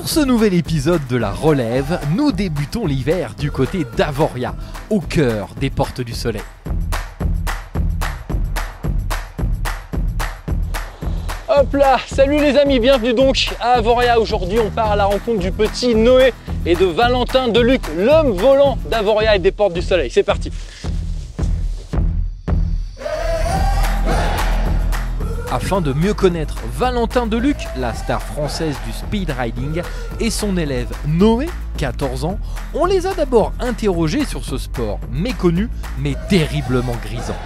Pour ce nouvel épisode de la relève, nous débutons l'hiver du côté d'Avoria, au cœur des Portes du Soleil. Hop là, salut les amis, bienvenue donc à Avoria. Aujourd'hui on part à la rencontre du petit Noé et de Valentin Deluc, l'homme volant d'Avoria et des Portes du Soleil. C'est parti. Afin de mieux connaître Valentin Deluc, la star française du speed riding, et son élève Noé, 14 ans, on les a d'abord interrogés sur ce sport méconnu mais terriblement grisant.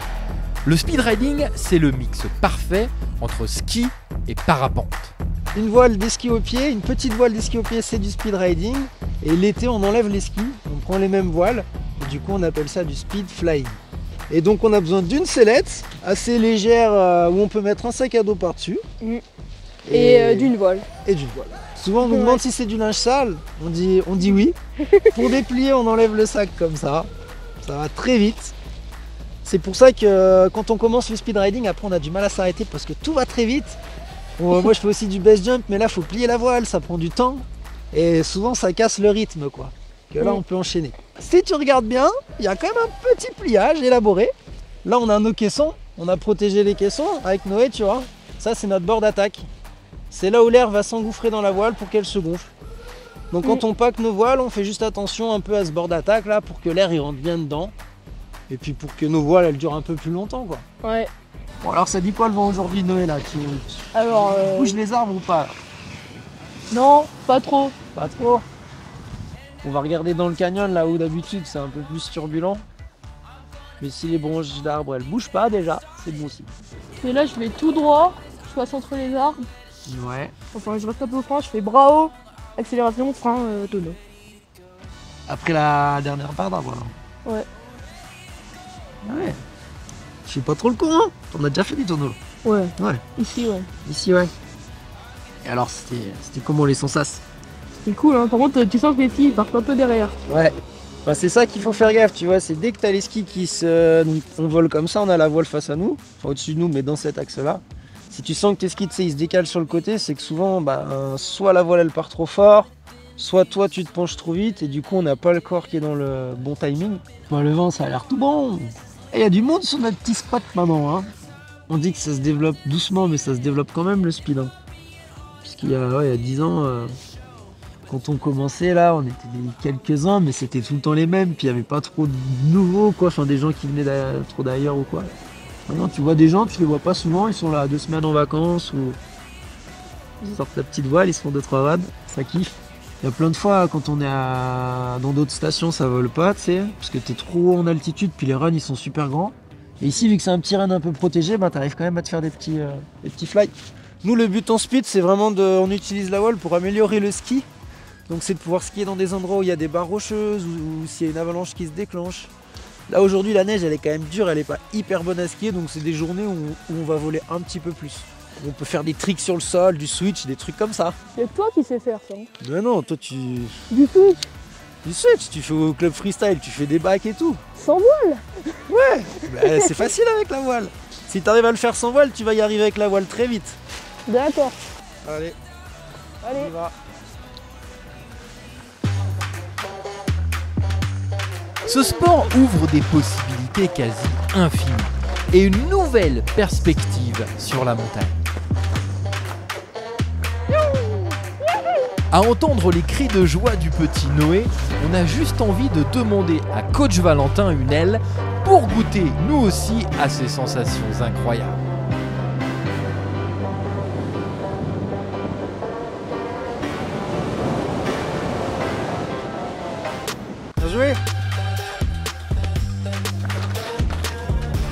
Le speed riding, c'est le mix parfait entre ski et parapente. Une voile des skis au pied, une petite voile des skis au pied, c'est du speed riding. Et l'été, on enlève les skis, on prend les mêmes voiles, et du coup, on appelle ça du speed flying. Et donc, on a besoin d'une sellette assez légère où on peut mettre un sac à dos par-dessus. Et d'une voile. Et d'une voile. Souvent, on nous demande si c'est du linge sale. On dit oui. Pour déplier, on enlève le sac comme ça. Ça va très vite. C'est pour ça que quand on commence le speed riding, après on a du mal à s'arrêter parce que tout va très vite. Bon, moi je fais aussi du base jump, mais là il faut plier la voile, ça prend du temps. Et souvent ça casse le rythme quoi. Que là on peut enchaîner. Si tu regardes bien, il y a quand même un petit pliage élaboré. Là on a nos caissons, on a protégé les caissons avec Noé, tu vois. Ça c'est notre bord d'attaque. C'est là où l'air va s'engouffrer dans la voile pour qu'elle se gonfle. Donc quand on pack nos voiles, on fait juste attention un peu à ce bord d'attaque là pour que l'air il rentre bien dedans. Et puis pour que nos voiles elles durent un peu plus longtemps quoi. Ouais. Bon alors ça dit quoi le vent aujourd'hui Noé là? Tu Alors. bouges les arbres ou pas? Non, pas trop. Pas trop. On va regarder dans le canyon là où d'habitude c'est un peu plus turbulent. Mais si les branches d'arbres elles bougent pas déjà, c'est bon aussi. Et là je vais tout droit, je passe entre les arbres. Ouais. Enfin je reste un peu au frein, je fais bras haut, accélération, frein, tonneau. Après la dernière part d'arbre là. Ouais. Ouais. Je suis pas trop le con hein. On a déjà fait du tonneau. Ouais. Ouais. Ici ouais. Ici ouais. Et alors c'était comment les sensations? C'est cool hein, par contre tu sens que les skis ils partent un peu derrière. Ouais. Bah, c'est ça qu'il faut faire gaffe, tu vois, c'est dès que tu as les skis qui se... Donc, on vole comme ça, on a la voile face à nous, enfin au-dessus de nous, mais dans cet axe-là. Si tu sens que tes skis, tu sais, ils se décalent sur le côté, c'est que souvent, soit la voile elle part trop fort, soit toi tu te penches trop vite, et du coup on n'a pas le corps qui est dans le bon timing. Bah, le vent, ça a l'air tout bon. Et il y a du monde sur notre petit spot maintenant, hein. On dit que ça se développe doucement, mais ça se développe quand même le speed. Hein. Puisqu'il y a 10 ans... Quand on commençait là, on était quelques-uns, mais c'était tout le temps les mêmes, puis il n'y avait pas trop de nouveaux, quoi, enfin des gens qui venaient trop d'ailleurs ou quoi. Maintenant tu vois des gens, tu les vois pas souvent, ils sont là 2 semaines en vacances, ou ils sortent la petite voile, ils se font 2-3 vagues, ça kiffe. Il y a plein de fois, quand on est dans d'autres stations, ça vole pas, tu sais, parce que t'es trop haut en altitude, puis les runs ils sont super grands. Et ici, vu que c'est un petit run un peu protégé, t'arrives quand même à te faire des petits fly. Nous, le but en speed, c'est vraiment on utilise la voile pour améliorer le ski. Donc c'est de pouvoir skier dans des endroits où il y a des barres rocheuses ou s'il y a une avalanche qui se déclenche. Là aujourd'hui la neige elle est quand même dure, elle est pas hyper bonne à skier, donc c'est des journées où on va voler un petit peu plus. On peut faire des tricks sur le sol, du switch, des trucs comme ça. C'est toi qui sais faire ça. Mais non, toi tu... Du switch. Du switch, tu fais au club freestyle, tu fais des bacs et tout. Sans voile. Ouais, bah, c'est facile avec la voile. Si tu arrives à le faire sans voile, tu vas y arriver avec la voile très vite. D'accord. Allez, Allez. on y va. Ce sport ouvre des possibilités quasi infinies et une nouvelle perspective sur la montagne. À entendre les cris de joie du petit Noé, on a juste envie de demander à coach Valentin une aile pour goûter nous aussi à ces sensations incroyables. Bien joué.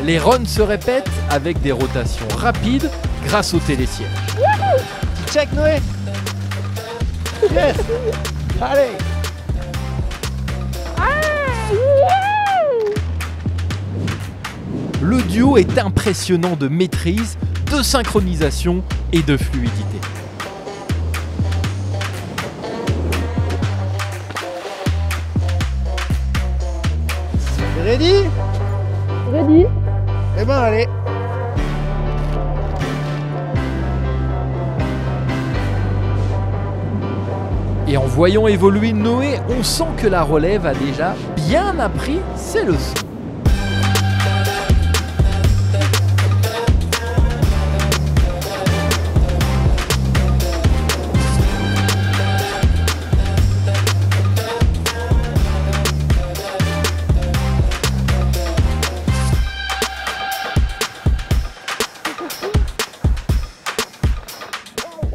Les runs se répètent avec des rotations rapides grâce au télésiège. Check Noé. Yes. Allez. Le duo est impressionnant de maîtrise, de synchronisation et de fluidité. Ready? Ready. Eh ben allez. Voyant évoluer Noé, on sent que la relève a déjà bien appris ses leçons.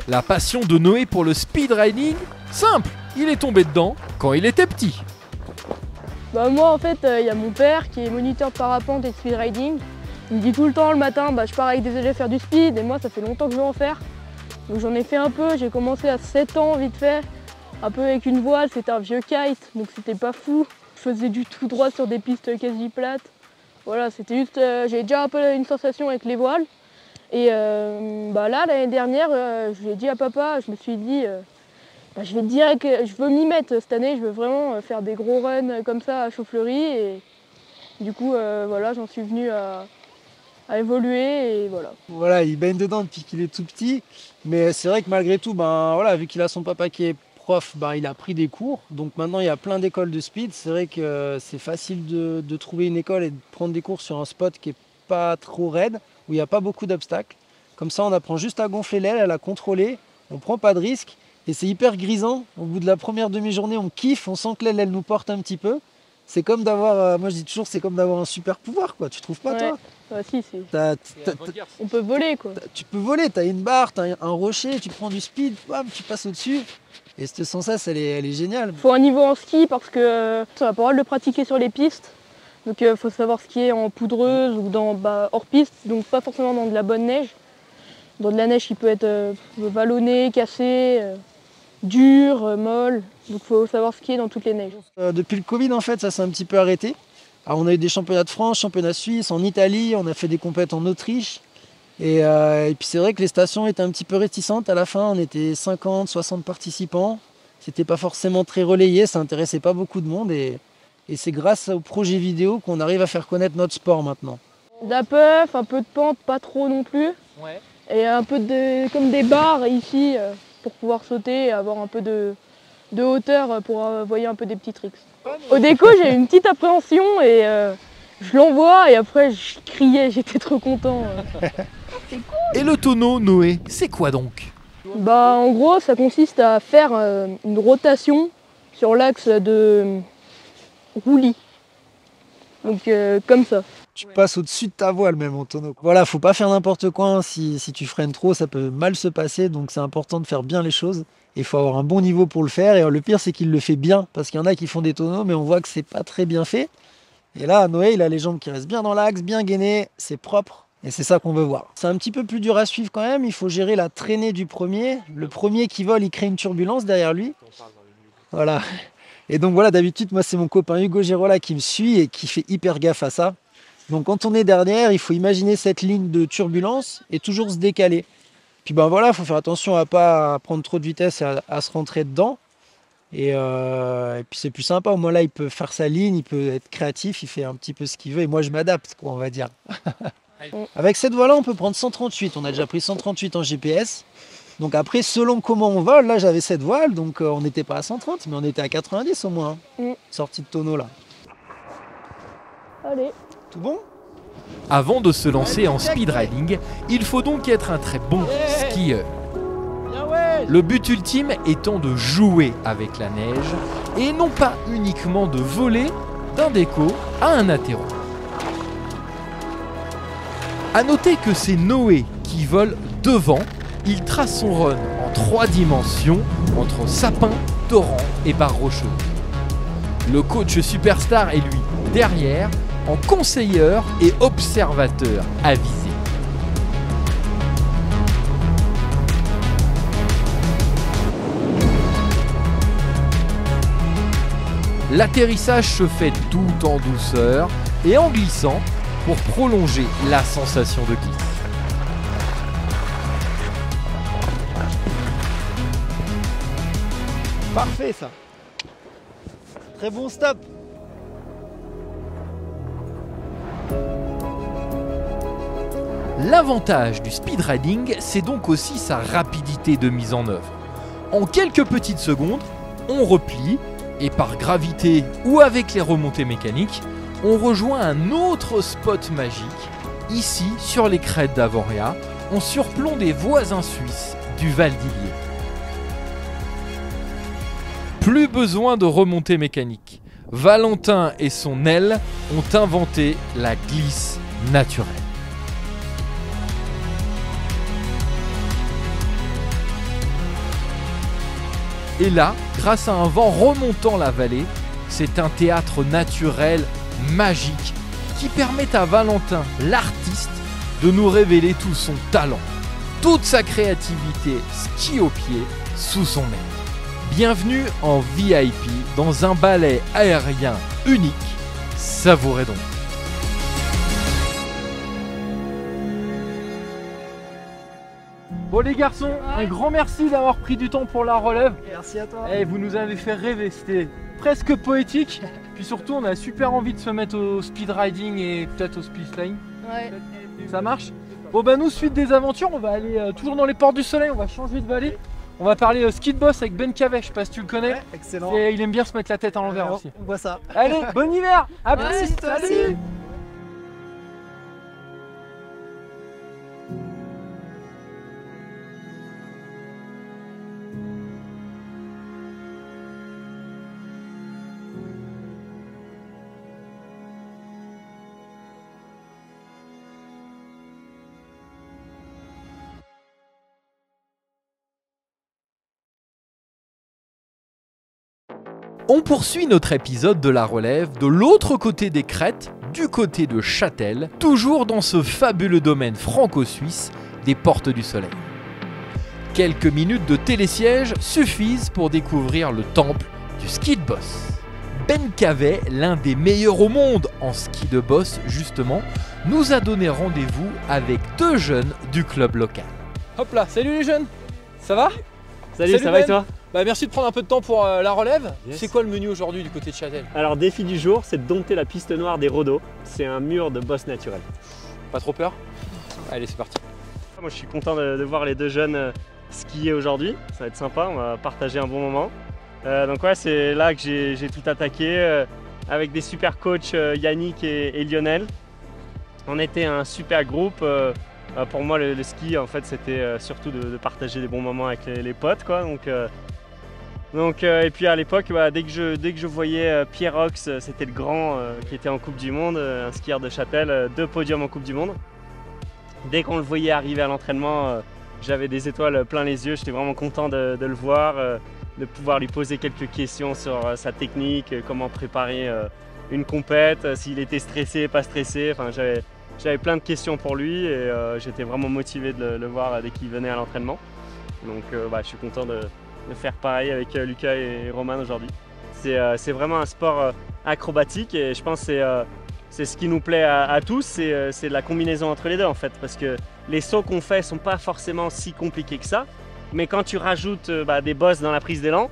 La passion de Noé pour le speed riding, simple, il est tombé dedans quand il était petit. Bah moi en fait, il y a mon père qui est moniteur de parapente et de speed riding. Il me dit tout le temps le matin, je pars avec des élèves faire du speed et moi ça fait longtemps que je veux en faire. Donc j'en ai fait un peu, j'ai commencé à 7 ans vite fait, un peu avec une voile, c'était un vieux kite, donc c'était pas fou. Je faisais du tout droit sur des pistes quasi plates. Voilà, c'était juste, j'ai déjà un peu une sensation avec les voiles. Et là, l'année dernière, je l'ai dit à papa, je me suis dit, je vais dire que je veux m'y mettre cette année, je veux vraiment faire des gros runs comme ça à Chaufferie. Et du coup, voilà, j'en suis venue à évoluer et voilà. Voilà, il baigne dedans depuis qu'il est tout petit. Mais c'est vrai que malgré tout, voilà, vu qu'il a son papa qui est prof, il a pris des cours. Donc maintenant, il y a plein d'écoles de speed. C'est vrai que c'est facile de trouver une école et de prendre des cours sur un spot qui n'est pas trop raide, où il n'y a pas beaucoup d'obstacles. Comme ça, on apprend juste à gonfler l'aile, à la contrôler, on ne prend pas de risque. Et c'est hyper grisant. Au bout de la première demi-journée, on kiffe, on sent que l'aile, elle nous porte un petit peu. C'est comme d'avoir, moi je dis toujours, c'est comme d'avoir un super pouvoir, quoi. Tu trouves pas, toi? Si, c'est... On peut voler, quoi. Tu peux voler, tu as une barre, tu as un rocher, tu prends du speed, bam, tu passes au-dessus. Et cette sensation, elle est géniale. Il faut un niveau en ski parce que on n'a pas le droit de le pratiquer sur les pistes. Donc il faut savoir skier en poudreuse ou hors piste, donc pas forcément dans de la bonne neige. Dans de la neige qui peut être vallonnée, cassée, dure, molle. Donc il faut savoir skier dans toutes les neiges. Depuis le Covid, en fait, ça s'est un petit peu arrêté. Alors, on a eu des championnats de France, championnats suisses, en Italie, on a fait des compétitions en Autriche. Et puis c'est vrai que les stations étaient un petit peu réticentes à la fin. On était 50, 60 participants. C'était pas forcément très relayé, ça intéressait pas beaucoup de monde. Et c'est grâce au projet vidéo qu'on arrive à faire connaître notre sport maintenant. De la puff, un peu de pente, pas trop non plus. Ouais. Et un peu comme des barres ici pour pouvoir sauter et avoir un peu de hauteur pour envoyer un peu des petits tricks. Au déco, j'ai eu une petite appréhension et je l'envoie et après je criais, j'étais trop content. C'est cool. Et le tonneau, Noé, c'est quoi donc? En gros, ça consiste à faire une rotation sur l'axe de roulis. Donc comme ça. Tu passes au-dessus de ta voile même en tonneau. Voilà, faut pas faire n'importe quoi. Hein. Si tu freines trop, ça peut mal se passer. Donc c'est important de faire bien les choses. Il faut avoir un bon niveau pour le faire. Et le pire, c'est qu'il le fait bien. Parce qu'il y en a qui font des tonneaux, mais on voit que c'est pas très bien fait. Et là, Noé, il a les jambes qui restent bien dans l'axe, bien gainées. C'est propre. Et c'est ça qu'on veut voir. C'est un petit peu plus dur à suivre quand même. Il faut gérer la traînée du premier. Le premier qui vole, il crée une turbulence derrière lui. Voilà. Et donc voilà, d'habitude, moi, c'est mon copain Hugo Girola qui me suit et qui fait hyper gaffe à ça. Donc quand on est derrière, il faut imaginer cette ligne de turbulence et toujours se décaler. Puis voilà, il faut faire attention à pas prendre trop de vitesse et à se rentrer dedans. Et puis c'est plus sympa, au moins là il peut faire sa ligne, il peut être créatif, il fait un petit peu ce qu'il veut et moi je m'adapte, quoi, on va dire. Avec cette voile-là, on peut prendre 138, on a déjà pris 138 en GPS. Donc après, selon comment on vole, là j'avais cette voile, donc on n'était pas à 130, mais on était à 90 au moins, sortie de tonneau là. Allez. Tout bon? Avant de se lancer en speed riding, il faut donc être un très bon skieur. Le but ultime étant de jouer avec la neige et non pas uniquement de voler d'un déco à un atterro. A noter que c'est Noé qui vole devant, il trace son run en 3 dimensions entre sapin, torrent et barre rocheuse. Le coach superstar est lui derrière, en conseilleur et observateur avisé. L'atterrissage se fait tout en douceur et en glissant pour prolonger la sensation de glisse. Parfait ça. Très bon stop. L'avantage du speed riding, c'est donc aussi sa rapidité de mise en œuvre. En quelques petites secondes, on replie et par gravité ou avec les remontées mécaniques, on rejoint un autre spot magique, ici sur les crêtes d'Avoria, en surplomb des voisins suisses du Val d'Illier. Plus besoin de remontées mécaniques. Valentin et son aile ont inventé la glisse naturelle. Et là, grâce à un vent remontant la vallée, c'est un théâtre naturel magique qui permet à Valentin, l'artiste, de nous révéler tout son talent, toute sa créativité ski au pied sous son aile. Bienvenue en VIP dans un ballet aérien unique. Savourez donc. Bon les garçons, un grand merci d'avoir pris du temps pour la relève. Merci à toi. Vous nous avez fait rêver, c'était presque poétique. Puis surtout on a super envie de se mettre au speed riding et peut-être au speed flying. Ouais. Ça marche? Bon bah nous, suite des aventures, on va aller toujours dans les portes du soleil, on va changer de vallée. On va parler ski de boss avec Ben Cavet, je sais pas si tu le connais. Ouais, excellent. Il aime bien se mettre la tête à l'envers aussi. On voit ça. Allez, bon hiver. À plus. Ouais, Salut. On poursuit notre épisode de la relève de l'autre côté des crêtes, du côté de Châtel, toujours dans ce fabuleux domaine franco-suisse des Portes du Soleil. Quelques minutes de télésiège suffisent pour découvrir le temple du ski de boss. Ben Cavet, l'un des meilleurs au monde en ski de boss justement, nous a donné rendez-vous avec deux jeunes du club local. Hop là, salut les jeunes, ça va? Salut, ça va et toi? Bah, merci de prendre un peu de temps pour la relève. Yes. C'est quoi le menu aujourd'hui du côté de Châtel? Alors défi du jour, c'est de dompter la piste noire des Rodos. C'est un mur de boss naturel. Pas trop peur? Allez, c'est parti. Moi je suis content de voir les deux jeunes skier aujourd'hui. Ça va être sympa, on va partager un bon moment. Donc ouais, c'est là que j'ai tout attaqué avec des super coachs Yannick et Lionel. On était un super groupe. Pour moi le ski en fait c'était surtout de partager des bons moments avec les potes quoi. Et puis à l'époque, dès que je voyais Pierre Ox, c'était le grand qui était en Coupe du Monde, un skieur de Châtel, 2 podiums en Coupe du Monde. Dès qu'on le voyait arriver à l'entraînement, j'avais des étoiles plein les yeux, j'étais vraiment content de le voir, de pouvoir lui poser quelques questions sur sa technique, comment préparer une compète, s'il était stressé, pas stressé. Enfin, j'avais plein de questions pour lui et j'étais vraiment motivé de le voir dès qu'il venait à l'entraînement. Donc je suis content de faire pareil avec Lucas et Roman aujourd'hui. C'est vraiment un sport acrobatique et je pense que c'est ce qui nous plaît à tous, c'est la combinaison entre les deux en fait, parce que les sauts qu'on fait sont pas forcément si compliqués que ça, mais quand tu rajoutes des bosses dans la prise d'élan,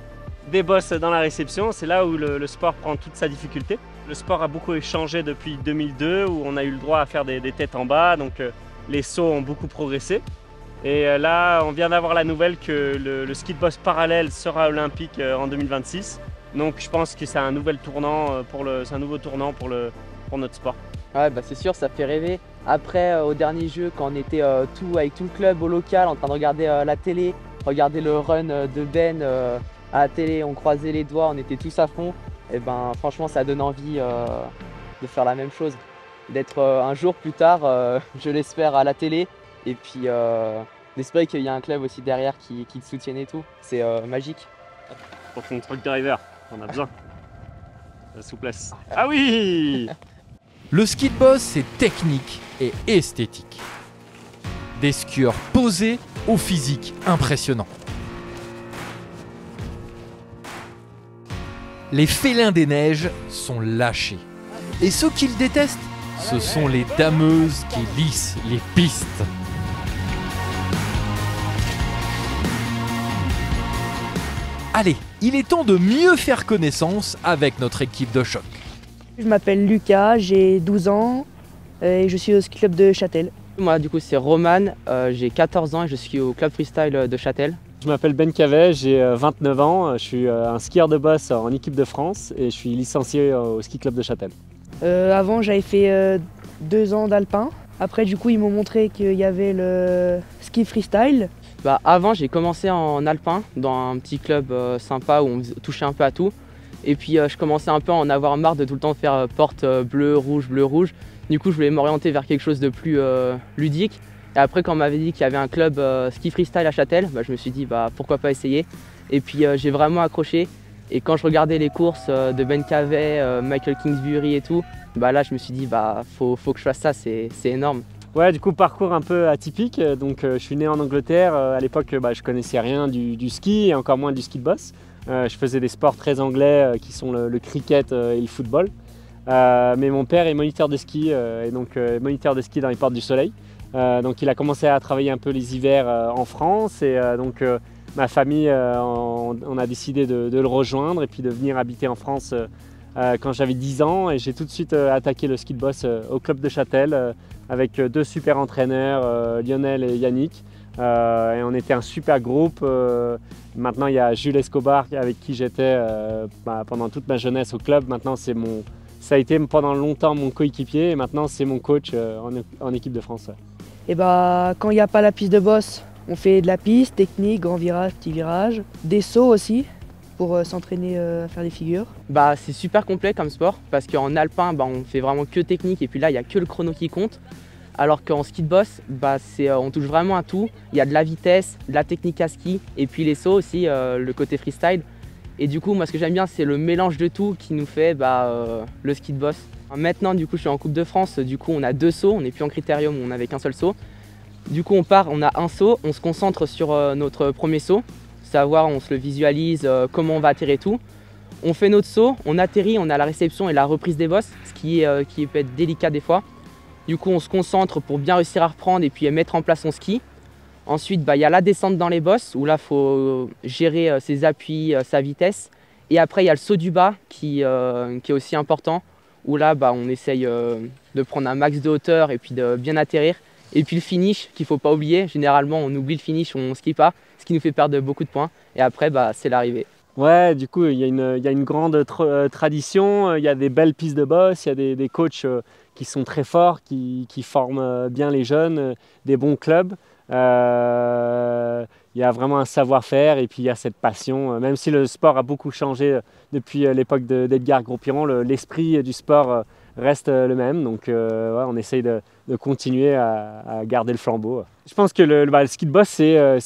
des bosses dans la réception, c'est là où le sport prend toute sa difficulté. Le sport a beaucoup changé depuis 2002 où on a eu le droit à faire des têtes en bas, donc les sauts ont beaucoup progressé. Et là, on vient d'avoir la nouvelle que le ski de boss parallèle sera olympique en 2026. Donc je pense que c'est un nouveau tournant pour notre sport. Ouais, c'est sûr, ça fait rêver. Après, au dernier jeu, quand on était avec tout le club au local, en train de regarder la télé, regarder le run de Ben à la télé, on croisait les doigts, on était tous à fond. Et franchement, ça donne envie de faire la même chose. D'être un jour plus tard, je l'espère, à la télé. Et puis d'espérer qu'il y a un club aussi derrière qui te soutienne et tout. C'est magique. Pour ton truck driver, on a besoin. La souplesse. Ah oui! Le ski de boss, c'est technique et esthétique. Des skieurs posés au physique impressionnant. Les félins des neiges sont lâchés. Et ceux qu'ils détestent, ce sont les dameuses qui lissent les pistes. Allez, il est temps de mieux faire connaissance avec notre équipe de choc. Je m'appelle Lucas, j'ai 12 ans et je suis au ski club de Châtel. Moi, du coup, c'est Roman, j'ai 14 ans et je suis au club freestyle de Châtel. Je m'appelle Ben Cavet, j'ai 29 ans, je suis un skieur de boss en équipe de France et je suis licencié au ski club de Châtel. Avant, j'avais fait 2 ans d'alpin. Après, du coup, ils m'ont montré qu'il y avait le ski freestyle. Bah, avant, j'ai commencé en alpin dans un petit club sympa où on touchait un peu à tout. Et puis, je commençais un peu à en avoir marre de tout le temps faire porte bleu, rouge, bleu, rouge. Du coup, je voulais m'orienter vers quelque chose de plus ludique. Et après, quand on m'avait dit qu'il y avait un club ski freestyle à Châtel, bah, je me suis dit bah, pourquoi pas essayer. Et puis, j'ai vraiment accroché. Et quand je regardais les courses de Ben Cavet, Michael Kingsbury et tout, bah là je me suis dit bah faut que je fasse ça, c'est énorme. Ouais, du coup parcours un peu atypique, donc je suis né en Angleterre, à l'époque je connaissais rien du ski et encore moins du ski de boss. Je faisais des sports très anglais qui sont le cricket et le football. Mais mon père est moniteur de ski et donc moniteur de ski dans les Portes du Soleil. Donc il a commencé à travailler un peu les hivers en France et donc ma famille, on a décidé de le rejoindre et puis de venir habiter en France quand j'avais 10 ans et j'ai tout de suite attaqué le ski de boss au club de Châtel avec 2 super entraîneurs, Lionel et Yannick. Et on était un super groupe. Maintenant il y a Jules Escobar avec qui j'étais pendant toute ma jeunesse au club. Maintenant ça a été pendant longtemps mon coéquipier et maintenant c'est mon coach en équipe de France. Ouais. Et bah, quand il n'y a pas la piste de boss, on fait de la piste, technique, grand virage, petit virage, des sauts aussi pour s'entraîner à faire des figures. Bah, c'est super complet comme sport parce qu'en alpin bah, on fait vraiment que technique et puis là il n'y a que le chrono qui compte. Alors qu'en ski de boss, bah, on touche vraiment à tout. Il y a de la vitesse, de la technique à ski et puis les sauts aussi, le côté freestyle. Et du coup moi ce que j'aime bien c'est le mélange de tout qui nous fait le ski de boss. Maintenant du coup je suis en Coupe de France, du coup on a 2 sauts, on n'est plus en critérium où on n'avait qu'un seul saut. Du coup on part, on a un saut, on se concentre sur notre premier saut, savoir, on se le visualise, comment on va atterrir tout. On fait notre saut, on atterrit, on a la réception et la reprise des bosses, ce qui peut être délicat des fois. Du coup on se concentre pour bien réussir à reprendre et puis mettre en place son ski. Ensuite il y a la descente dans les bosses où là il faut gérer ses appuis, sa vitesse. Et après il y a le saut du bas qui est aussi important, où là on essaye de prendre un max de hauteur et puis de bien atterrir. Et puis le finish qu'il ne faut pas oublier, généralement on oublie le finish, on ne skie pas, ce qui nous fait perdre beaucoup de points. Et après c'est l'arrivée. Ouais, du coup il y a une grande tradition, il y a des belles pistes de boss, il y a des coachs qui sont très forts, qui forment bien les jeunes, des bons clubs. Il y a vraiment un savoir-faire et puis il y a cette passion. Même si le sport a beaucoup changé depuis l'époque d'Edgar Gros-Piron, l'esprit du sport reste le même. Donc ouais, on essaye de continuer à garder le flambeau. Je pense que le ski de boss c'est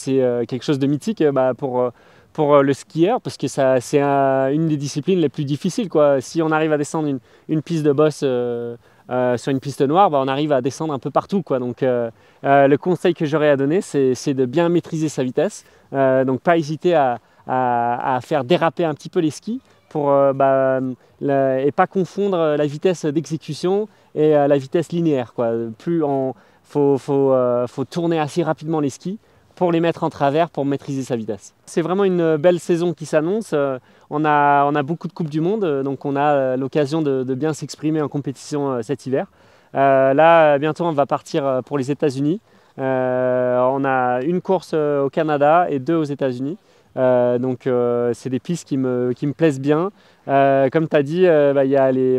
quelque chose de mythique pour le skieur parce que c'est une des disciplines les plus difficiles, quoi. Si on arrive à descendre une piste de boss sur une piste noire, on arrive à descendre un peu partout, quoi. Donc le conseil que j'aurais à donner c'est de bien maîtriser sa vitesse, donc pas hésiter à faire déraper un petit peu les skis pour, et pas confondre la vitesse d'exécution et la vitesse linéaire, quoi. Faut tourner assez rapidement les skis pour les mettre en travers, pour maîtriser sa vitesse. C'est vraiment une belle saison qui s'annonce. On a beaucoup de Coupes du Monde, donc on a l'occasion de bien s'exprimer en compétition cet hiver. Là, bientôt, on va partir pour les États-Unis. On a une course au Canada et 2 aux États-Unis. Donc c'est des pistes qui me plaisent bien. Comme tu as dit,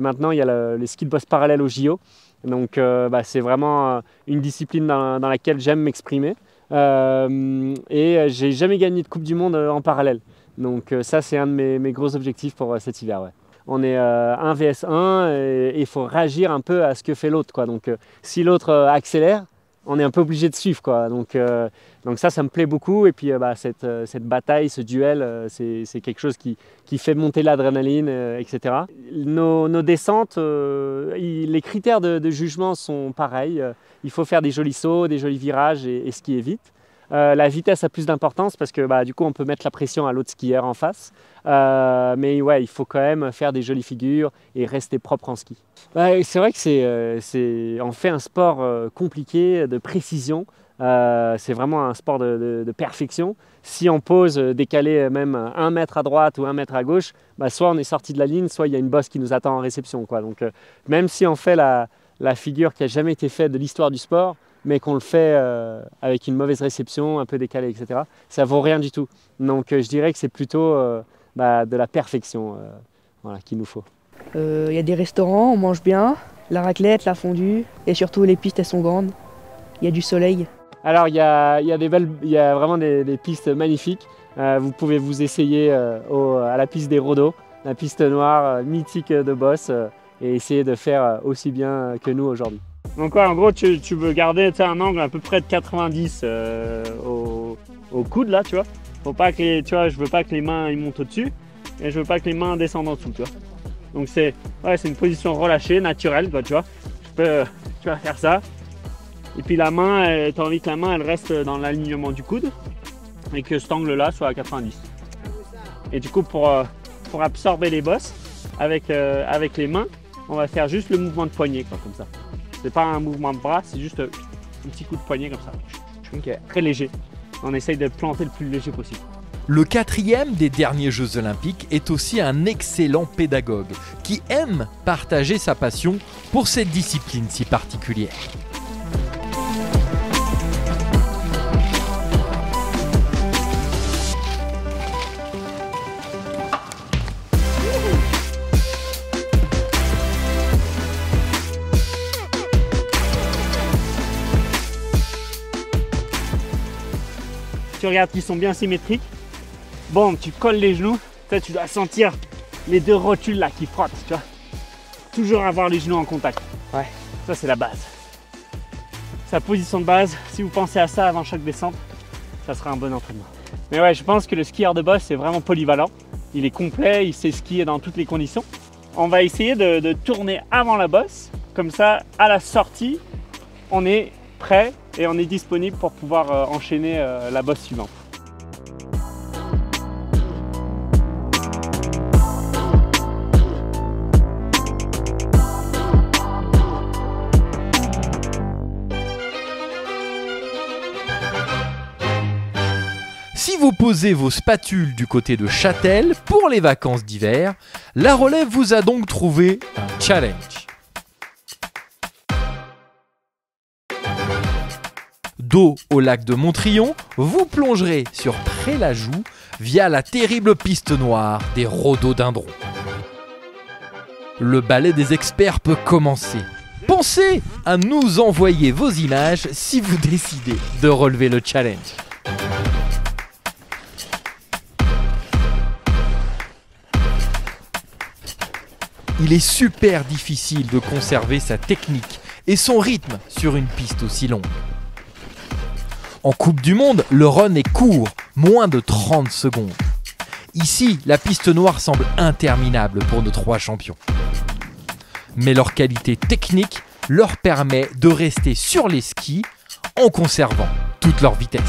maintenant il y a les skis de boss parallèles au JO. Donc c'est vraiment une discipline dans laquelle j'aime m'exprimer. Et j'ai jamais gagné de Coupe du Monde en parallèle. Donc ça c'est un de mes gros objectifs pour cet hiver. Ouais. On est 1 vs 1 et il faut réagir un peu à ce que fait l'autre, quoi. Donc si l'autre accélère, on est un peu obligé de suivre, quoi. Donc ça me plaît beaucoup. Et puis cette bataille, ce duel, c'est quelque chose qui fait monter l'adrénaline, etc. Nos descentes, les critères de jugement sont pareils. Il faut faire des jolis sauts, des jolis virages et skier vite. La vitesse a plus d'importance parce que du coup on peut mettre la pression à l'autre skieur en face. Mais ouais, il faut quand même faire des jolies figures et rester propre en ski. C'est vrai que on fait un sport compliqué, de précision. C'est vraiment un sport de perfection. Si on pose décalé même 1 mètre à droite ou 1 mètre à gauche, soit on est sorti de la ligne, soit il y a une bosse qui nous attend en réception, quoi. Donc même si on fait la figure qui n'a jamais été faite de l'histoire du sport, mais qu'on le fait avec une mauvaise réception, un peu décalée, etc., ça vaut rien du tout. Donc je dirais que c'est plutôt de la perfection voilà, qu'il nous faut. Il y a des restaurants, on mange bien, la raclette, la fondue, et surtout les pistes elles sont grandes, il y a du soleil. Alors il y a vraiment des pistes magnifiques. Vous pouvez vous essayer à la piste des Rhodos, la piste noire mythique de Boss, et essayer de faire aussi bien que nous aujourd'hui. Donc ouais, en gros tu veux garder un angle à peu près de 90 au coude là, tu vois. Faut pas que je veux pas que les mains ils montent au-dessus et je veux pas que les mains descendent en dessous, tu vois. Donc c'est une position relâchée, naturelle, quoi, tu vois. Tu vas faire ça. Et puis la main, tu as envie que la main elle reste dans l'alignement du coude et que cet angle-là soit à 90. Et du coup, pour absorber les bosses avec les mains, on va faire juste le mouvement de poignet, quoi, comme ça. C'est pas un mouvement de bras, c'est juste un petit coup de poignet comme ça. Okay. Très léger. On essaye de planter le plus léger possible. Le 4e des derniers Jeux Olympiques est aussi un excellent pédagogue qui aime partager sa passion pour cette discipline si particulière. Tu regardes qu'ils sont bien symétriques. Bon, tu colles les genoux. Tu dois sentir les deux rotules là qui frottent, tu vois. Toujours avoir les genoux en contact. Ouais. Ça, c'est la base. Sa position de base, si vous pensez à ça avant chaque descente, ça sera un bon entraînement. Mais ouais, je pense que le skieur de boss est vraiment polyvalent. Il est complet, il sait skier dans toutes les conditions. On va essayer de tourner avant la bosse. Comme ça, à la sortie, on est prêt et on est disponible pour pouvoir enchaîner la bosse suivante. Si vous posez vos spatules du côté de Châtel pour les vacances d'hiver, la relève vous a donc trouvé un challenge. Dos au lac de Montrion, vous plongerez sur Pré-la-Joux via la terrible piste noire des rhododendrons. Le ballet des experts peut commencer. Pensez à nous envoyer vos images si vous décidez de relever le challenge. Il est super difficile de conserver sa technique et son rythme sur une piste aussi longue. En Coupe du Monde, le run est court, moins de 30 secondes. Ici, la piste noire semble interminable pour nos 3 champions. Mais leur qualité technique leur permet de rester sur les skis en conservant toute leur vitesse.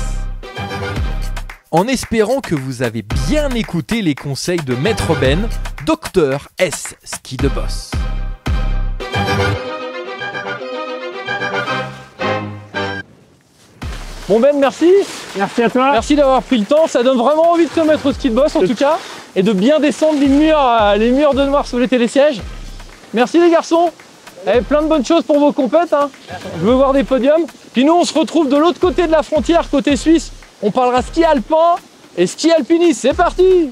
En espérant que vous avez bien écouté les conseils de Maître Ben, Docteur S Ski de Boss. Bon Ben, merci. Merci à toi. Merci d'avoir pris le temps. Ça donne vraiment envie de se mettre au ski de boss en tout cas. Et de bien descendre les murs de noir sous les télésièges. Merci les garçons. Et plein de bonnes choses pour vos compètes. Hein. Je veux voir des podiums. Puis nous, on se retrouve de l'autre côté de la frontière, côté suisse. On parlera ski alpin et ski alpinisme. C'est parti.